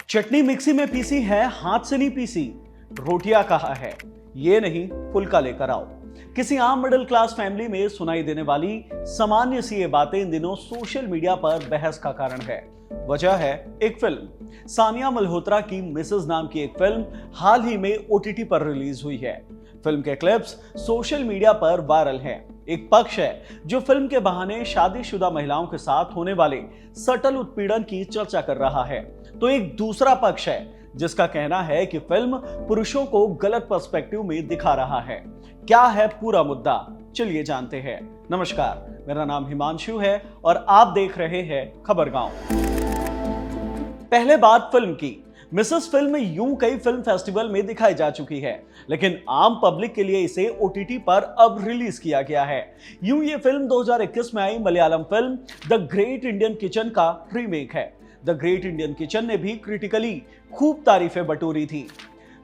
चटनी mixie में PC है, हाथ से नहीं पीसी। रोटियां कहा है, ये नहीं फुल्का लेकर आओ। किसी आम मिडिल क्लास फैमिली में सुनाई देने वाली सामान्य सी ये बातें इन दिनों सोशल मीडिया पर बहस का कारण है। वजह है एक फिल्म। सानिया मल्होत्रा की मिसेज नाम की एक फिल्म हाल ही में ओटीटी पर रिलीज हुई है। फिल्म के क्लिप्स सोशल मीडिया पर वायरल हैं। एक पक्ष है जो फिल्म के बहाने शादीशुदा महिलाओं के साथ होने वाले सटल उत्पीड़न की चर्चा कर रहा है, तो एक दूसरा पक्ष है जिसका कहना है कि फिल्म पुरुषों को गलत पर्सपेक्टिव में दिखा रहा है। क्या है पूरा मुद्दा, चलिए जानते हैं। नमस्कार, मेरा नाम हिमांशु है और आप देख रहे हैं खबरगांव। पहले बात फिल्म की। मिसेस फिल्म यूं कई फिल्म फेस्टिवल में दिखाई जा चुकी है, लेकिन आम पब्लिक के लिए इसे ओटीटी पर अब रिलीज किया गया है। यूं ये फिल्म 2021 में आई Malayalam film the great Indian kitchen का रीमेक है। द ग्रेट इंडियन किचन ने भी क्रिटिकली खूब तारीफें बटोरी थी।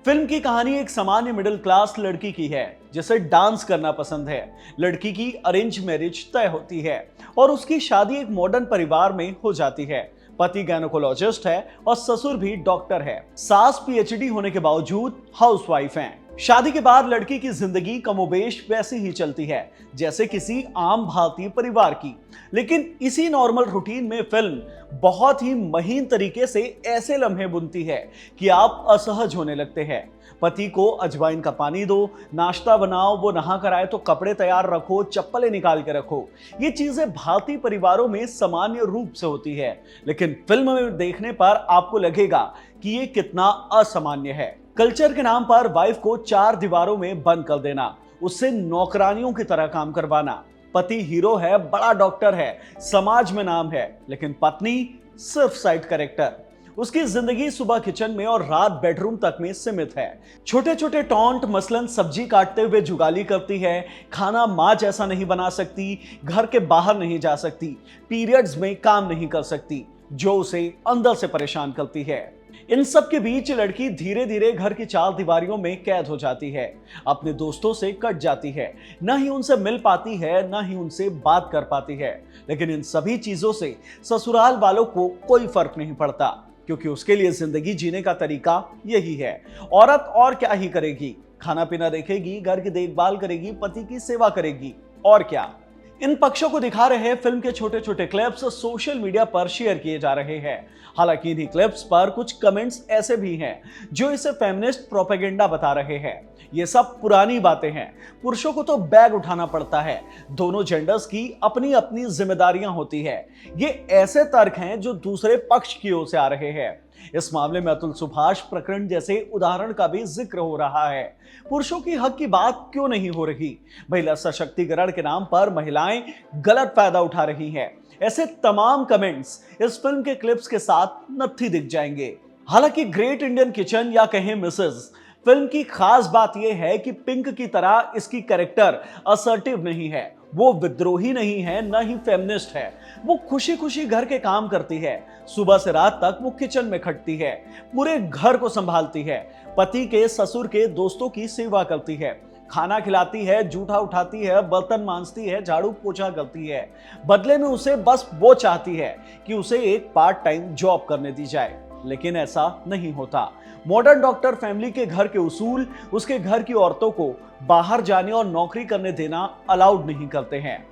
फिल्म की कहानी एक सामान्य मिडिल क्लास लड़की की है जिसे डांस करना पसंद है। लड़की की अरेंज मैरिज तय होती है और उसकी शादी एक मॉडर्न परिवार में हो जाती है। पति गायनेकोलॉजिस्ट है और ससुर भी डॉक्टर है। सास पीएचडी होने के बावजूद हाउसवाइफ हैं। शादी के बाद लड़की की जिंदगी कमोबेश वैसी ही चलती है जैसे किसी आम भारतीय परिवार की। लेकिन इसी नॉर्मल रूटीन में फिल्म बहुत ही महीन तरीके से ऐसे लम्हे बुनती है कि आप असहज होने लगते हैं। पति को अजवाइन का पानी दो, नाश्ता बनाओ, वो नहा कर आए तो कपड़े तैयार रखो, चप्पलें निकाल के रखो। ये चीजें भारतीय परिवारों में सामान्य रूप से होती है, लेकिन फिल्म में देखने पर आपको लगेगा कि ये कितना असामान्य है। कल्चर के नाम पर वाइफ को चार दीवारों में बंद कर देना, उससे नौकरानियों की तरह काम करवाना। पति हीरो है, बड़ा डॉक्टर है, समाज में नाम है, लेकिन पत्नी सिर्फ साइड कैरेक्टर। उसकी जिंदगी सुबह किचन में और रात बेडरूम तक में सीमित है। छोटे छोटे टॉन्ट, मसलन सब्जी काटते हुए जुगाली करती है, खाना माँ जैसा नहीं बना सकती, घर के बाहर नहीं जा सकती, पीरियड्स में काम नहीं कर सकती, जो उसे अंदर से परेशान करती है। इन सब के बीच लड़की धीरे धीरे घर की चार दीवारियों में कैद हो जाती है। अपने दोस्तों से कट जाती है, न ही उनसे मिल पाती है, न ही उनसे बात कर पाती है। लेकिन इन सभी चीजों से ससुराल वालों को कोई फर्क नहीं पड़ता, क्योंकि उसके लिए जिंदगी जीने का तरीका यही है। औरत और क्या ही करेगी, खाना पीना देखेगी, घर की देखभाल करेगी, पति की सेवा करेगी, और क्या। इन पक्षों को दिखा रहे फिल्म के छोटे छोटे क्लिप्स सोशल मीडिया पर शेयर किए जा रहे हैं। हालांकि इन्हीं क्लिप्स पर कुछ कमेंट्स ऐसे भी हैं जो इसे फेमिनिस्ट प्रोपेगेंडा बता रहे हैं। ये सब पुरानी बातें हैं, पुरुषों को तो बैग उठाना पड़ता है, दोनों जेंडर्स की अपनी अपनी जिम्मेदारियां होती है। ये ऐसे तर्क हैं जो दूसरे पक्ष की ओर से आ रहे हैं। इस मामले में अतुल सुभाष प्रकरण जैसे उदाहरण का भी जिक्र हो रहा है। पुरुषों की हक की बात क्यों नहीं हो रही? महिला सशक्तिकरण के नाम पर महिलाएं गलत फायदा उठा रही हैं। ऐसे तमाम कमेंट्स इस फिल्म के क्लिप्स के साथ नत्थी दिख जाएंगे। हालांकि ग्रेट इंडियन किचन या कहें मिसेस फिल्म की खास बात यह है कि पिंक की तरह इसकी कैरेक्टर असर्टिव नहीं है, वो विद्रोही नहीं है, न ही फेमिनिस्ट है। वो खुशी खुशी घर के काम करती है, सुबह से रात तक वो किचन में खटती है, पूरे घर को संभालती है, पति के, ससुर के, दोस्तों की सेवा करती है, खाना खिलाती है, जूठा उठाती है, बर्तन मांजती है, झाड़ू पोछा करती है। बदले में उसे बस वो चाहती है कि उसे एक पार्ट टाइम जॉब करने दी जाए, लेकिन ऐसा नहीं होता। मॉडर्न डॉक्टर फैमिली के घर के उसूल उसके घर की औरतों को बाहर जाने और नौकरी करने देना अलाउड नहीं करते हैं।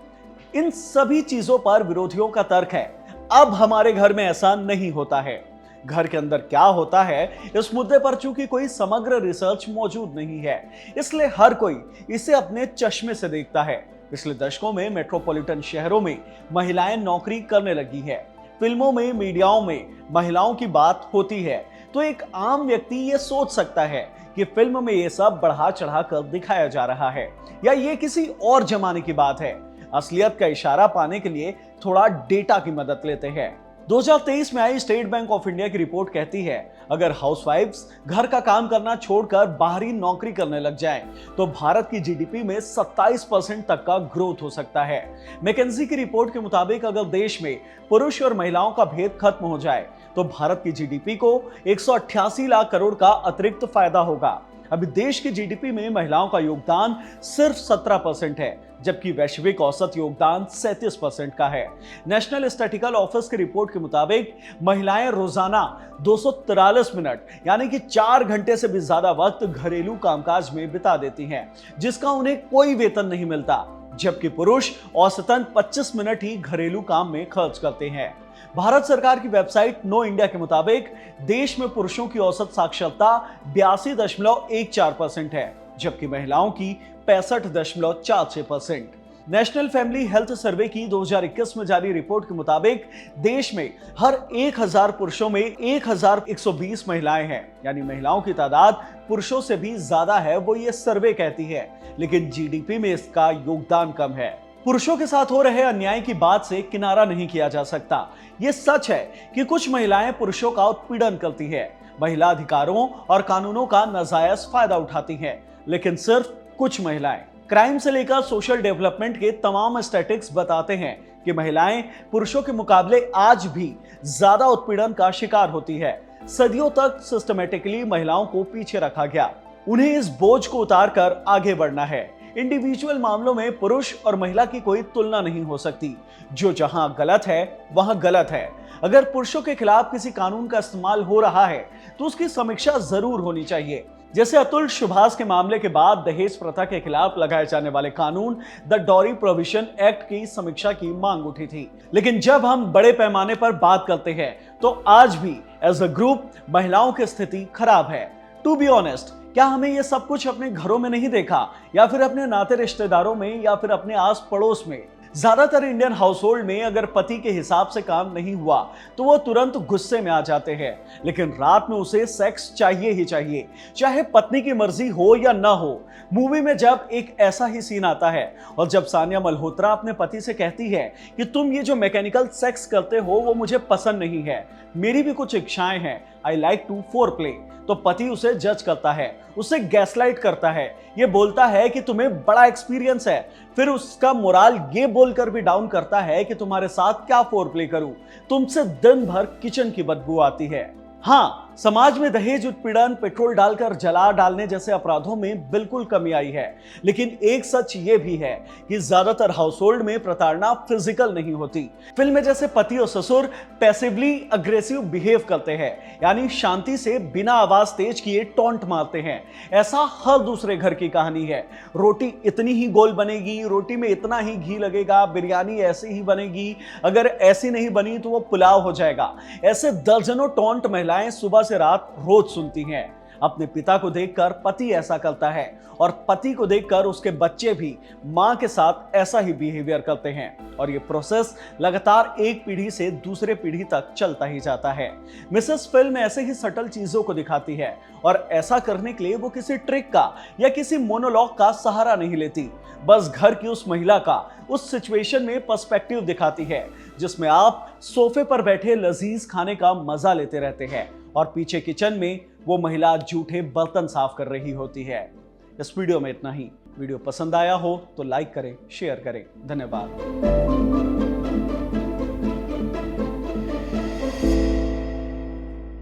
इन सभी चीजों पर विरोधियों का तर्क है, अब हमारे घर में ऐसा नहीं होता है। घर के अंदर क्या होता है, इस मुद्दे पर चूंकि कोई समग्र रिसर्च मौजूद नहीं है, इसलिए हर कोई इसे अपने चश्मे से देखता है। पिछले दशकों में मेट्रोपॉलिटन शहरों में महिलाएं नौकरी करने लगी है। फिल्मों में, मीडियाओं में महिलाओं की बात होती है, तो एक आम व्यक्ति ये सोच सकता है कि फिल्म में ये सब बढ़ा चढ़ा कर दिखाया जा रहा है या ये किसी और जमाने की बात है। असलियत का इशारा पाने के लिए थोड़ा डेटा की मदद लेते हैं। 2023 में आई स्टेट बैंक ऑफ इंडिया की रिपोर्ट कहती है, अगर हाउसवाइफ्स घर का काम करना छोड़कर बाहरी नौकरी करने लग जाएं, तो भारत की जीडीपी में 27% तक का ग्रोथ हो सकता है। मैकेंजी की रिपोर्ट के मुताबिक अगर देश में पुरुष और महिलाओं का भेद खत्म हो जाए, तो भारत की जीडीपी को 188 लाख करोड़ का अतिरिक्त फायदा होगा। अभी देश की जीडीपी में महिलाओं का योगदान सिर्फ 17% है, जबकि वैश्विक औसत योगदान 37% का है। नेशनल स्टैटिस्टिकल ऑफिस की रिपोर्ट के मुताबिक महिलाएं रोजाना 243 मिनट यानी कि 4 घंटे से भी ज्यादा वक्त घरेलू कामकाज में बिता देती हैं, जिसका उन्हें कोई वेतन नहीं मिलता, जबकि पुरुष औसतन 25 मिनट ही घरेलू काम में खर्च करते हैं। भारत सरकार की वेबसाइट नो इंडिया के मुताबिक देश में पुरुषों की औसत साक्षरता 82.14% है, जबकि महिलाओं की 65.46%। नेशनल फैमिली हेल्थ सर्वे की 2021 में जारी रिपोर्ट के मुताबिक देश में हर 1000 पुरुषों में 1120 महिलाएं हैं, यानी महिलाओं की तादाद पुरुषों से भी ज्यादा है, वो ये सर्वे कहती है। लेकिन जीडीपी में इसका योगदान कम है। पुरुषों के साथ हो रहे अन्याय की बात से किनारा नहीं किया जा सकता। ये सच है कि कुछ महिलाएं पुरुषों का उत्पीड़न करती हैं, महिला अधिकारों और कानूनों का नाजायज फायदा उठाती हैं, लेकिन सिर्फ कुछ महिलाएं। क्राइम से लेकर सोशल डेवलपमेंट के तमाम स्टैटिस्टिक्स बताते हैं कि महिलाएं पुरुषों के मुकाबले आज भी ज्यादा उत्पीड़न का शिकार होती है। सदियों तक सिस्टमेटिकली महिलाओं को पीछे रखा गया। उन्हें इस बोझ को उतारकर आगे बढ़ना है। इंडिविजुअल मामलों में पुरुष और महिला की कोई तुलना नहीं हो सकती। जो जहां गलत है वहां गलत है। अगर पुरुषों के खिलाफ किसी कानून का इस्तेमाल हो रहा है तो उसकी समीक्षा जरूर होनी चाहिए। जैसे अतुल सुभाष के मामले के बाद दहेज प्रथा के खिलाफ लगाए जाने वाले कानून द डॉरी प्रोविजन एक्ट की समीक्षा की मांग उठी थी। लेकिन जब हम बड़े पैमाने पर बात करते हैं तो आज भी एज अ ग्रुप महिलाओं की स्थिति खराब है। टू बी ऑनेस्ट, क्या हमें ये सब कुछ अपने घरों में नहीं देखा, या फिर अपने नाते रिश्तेदारों में, या फिर अपने आस पड़ोस में? ज्यादातर इंडियन हाउसहोल्ड में अगर पति के हिसाब से काम नहीं हुआ तो वो तुरंत गुस्से में आ जाते हैं, लेकिन रात में उसे सेक्स चाहिए ही चाहिए, चाहे पत्नी की मर्जी हो या ना हो। मूवी में जब एक ऐसा ही सीन आता है और जब सानिया मल्होत्रा अपने पति से कहती है कि तुम ये जो मैकेनिकल सेक्स करते हो वो मुझे पसंद नहीं है, मेरी भी कुछ इच्छाएं हैं, I like to foreplay, तो पति उसे जज करता है, उसे गैसलाइट करता है, ये बोलता है कि तुम्हें बड़ा एक्सपीरियंस है, फिर उसका मोराल ये बोलकर भी डाउन करता है कि तुम्हारे साथ क्या फोर प्ले करूं, तुमसे दिन भर किचन की बदबू आती है। हाँ, समाज में दहेज उत्पीड़न, पेट्रोल डालकर जला डालने जैसे अपराधों में बिल्कुल कमी आई है, लेकिन एक सच ये भी है कि ज्यादातर हाउसहोल्ड में प्रताड़ना फिजिकल नहीं होती। फिल्म में जैसे पति और ससुर पैसिवली अग्रेसिव बिहेव करते हैं, यानी शांति से बिना आवाज तेज किए टॉन्ट मारते हैं, ऐसा हर दूसरे घर की कहानी है। रोटी इतनी ही गोल बनेगी, रोटी में इतना ही घी लगेगा, बिरयानी ऐसी ही बनेगी, अगर ऐसी नहीं बनी तो वो पुलाव हो जाएगा। ऐसे दर्जनों टॉन्ट महिलाएं सुबह से रात रोज सुनती हैं। अपने पिता को देखकर पति ऐसा करता है और पति को देखकर उसके बच्चे भी मां के साथ ऐसा ही बिहेवियर करते हैं, और ये प्रोसेस लगातार एक पीढ़ी से दूसरे पीढ़ी तक चलता ही जाता है। मिसेस फिल्म ऐसे ही सटल चीजों को दिखाती है, और ऐसा करने के लिए वो किसी ट्रिक का या किसी मोनोलॉग का सहारा नहीं लेती, बस घर की उस महिला का उस सिचुएशन में पर्सपेक्टिव दिखाती है जिसमें आप सोफे पर बैठे लजीज खाने का मजा लेते रहते हैं और पीछे किचन में वो महिला जूठे बर्तन साफ कर रही होती है। इस वीडियो में इतना ही। वीडियो पसंद आया हो तो लाइक करें, शेयर करें। धन्यवाद।